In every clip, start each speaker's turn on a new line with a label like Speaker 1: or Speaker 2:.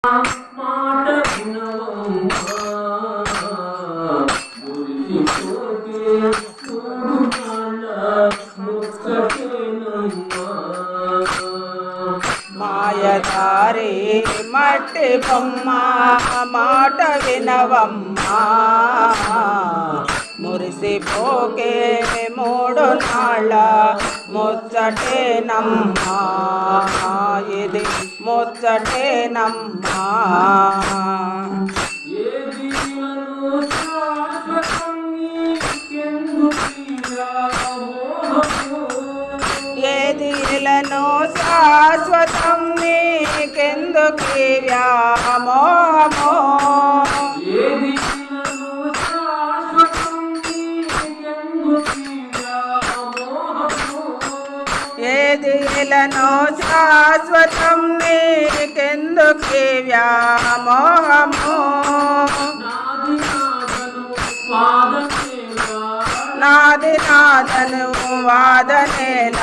Speaker 1: మాట వినవమ్మా మురిసిపోతే చూడాల ముక్కటేనమ్మా
Speaker 2: మాయదారి మట్టి బొమ్మ మాట వినవమ్మా మురిసిపోకే మూడు నాళ్ళ ముచ్చటేనమ్మా ఇది ముచ్చటేనమ్మా
Speaker 1: ఏ జీవను శాశ్వతం నీకెందుకీరా మోహము
Speaker 2: ఏదిలను శాశ్వతం నీకెందుకీ వ్యామోహమో
Speaker 1: ఏది జీవను శాశ్వతం నీకెందుకీరా మోహము
Speaker 2: ఏదిలను శాశ్వతం నీకెందుకీ వ్యామోహము
Speaker 1: నాది నాదను పాదసేవ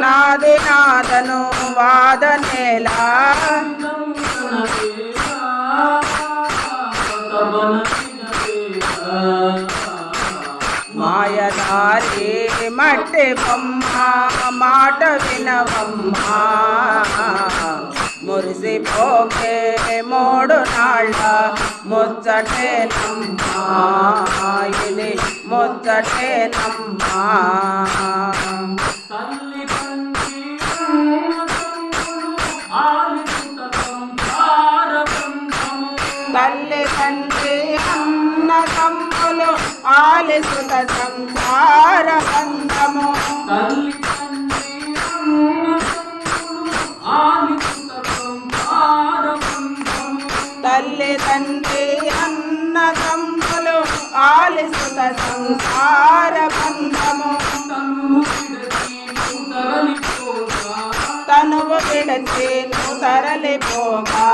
Speaker 2: నాది నాదను వాదనేలా మాయదారి మట్టి బొమ్మ మాట వినవమ్మా మురిసిపోకే మూడు నాళ్ళ ముచ్చటేనమ్మా ఇది ముచ్చటేనమ్మా
Speaker 1: తల్లి తండ్రి ఆలిసుత సంసారబంధము
Speaker 2: తల్లి తండ్రి అన్న తమ్ములు ఆలిసుత సంసార బంధము
Speaker 1: తల్లి తండ్రి ఆలిసుత సంసారబంధము
Speaker 2: తల్లి తండ్రి అన్న తమ్ములు ఆలిసుత సంసార బంధము
Speaker 1: తనువు విడచి నువ్వు తరలిపోగా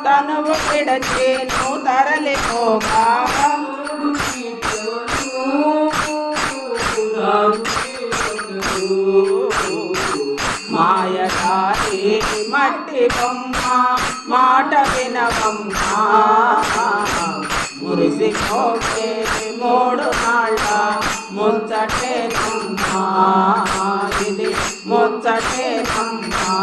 Speaker 2: తనువు విడచి నువ్వు తరలిపోగా మాయదారి మట్టి బొమ్మ మాట వినవమ్మా మురిసిపోతే మూడు నాళ్ళ ముచ్చటేనమ్మా ఇది ముచ్చటేనమ్మా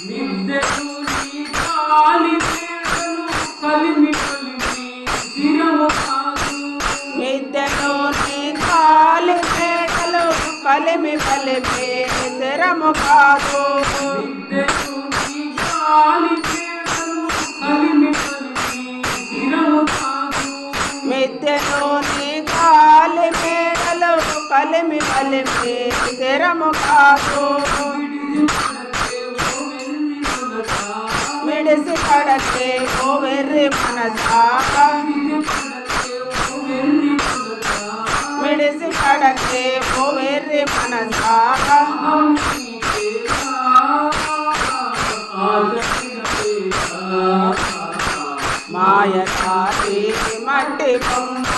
Speaker 1: మిద్దెలు నీ కాలి పేడలు కలిమి కలిమి స్థిరము కాదు
Speaker 2: మిద్దెలు నీ కాలి పేటలు కలిమి కలిపి స్థిరము కాదు
Speaker 1: మిద్దెలు నీ కాలి పేడలు కలిమి కలిమి స్థిరము కాదు
Speaker 2: మిద్దెలు నీ కాలి పేటలు కలిమి కలిపి స్థిరము కాదు మిడిసి పడకే ఓ వెర్రి మనసా మిడిసి పడకే ఓ వెర్రి మనసా మాయదారి మట్టి బొమ్మ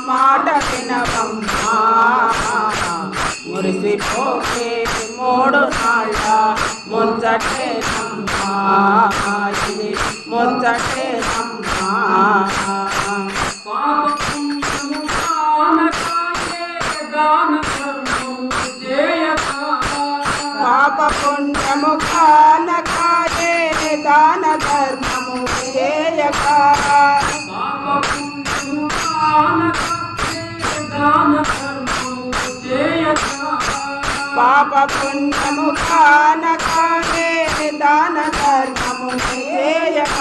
Speaker 2: మాట వినవమ్మా మురిసిపోకే మూడు నాళ్ళ ముచ్చటేనమ్మా ఇది ముచ్చటేనమ్మా
Speaker 1: పాపపుణ్యము కానకాయే దాన ధర్మము చేయక
Speaker 2: పాప పుణ్యము కానకాయే దాన ధర్మము చేయక
Speaker 1: పాపపుణ్యము కానకాయే దాన ధర్మము చేయక
Speaker 2: పాప పుణ్యము కానకాయే దాన ధర్మము చేయక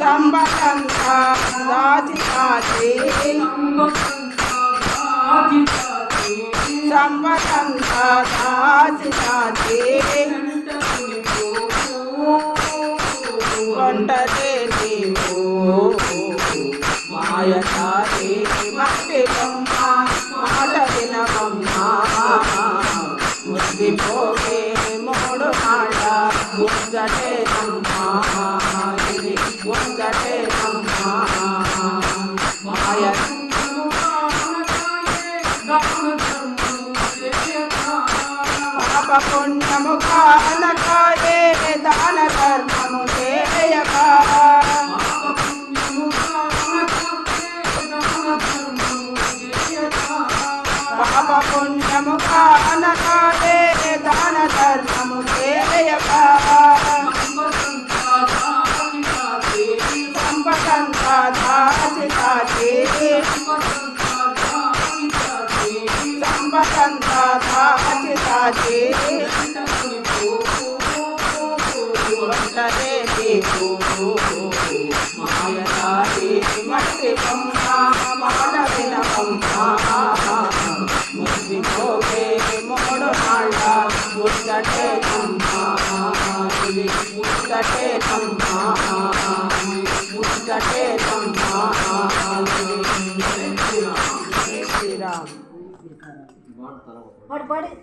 Speaker 2: సంబరంగా దాచి కాచి సంబరంగా దాచి కాచి కొంటదే నీవు మాయదారి మట్టి బొమ్మ మాట వినవమ్మా మురిసిపోకే మూడు నాళ్ళ ముచ్చటేనమ్మా ఇది ముచ్చటేనమ్మా పాప పుణ్యము కానకాయే దాన ధర్మము చేయక పాప పుణ్యము కానకాయే దాన ధర్మము చేయక సంపదంతా దాచి దాచి సంపదంతా దాచి దాచి వంటనే నీకు మాయనాది మట్టి బొమ్మ మాట వినమ్మ ముద్దిపోగే మూడు నాళ్ళ ముద్దటే నమ్మ ముద్దటే నమ్మ ముద్దటే నమ్మ శ్రీరామ్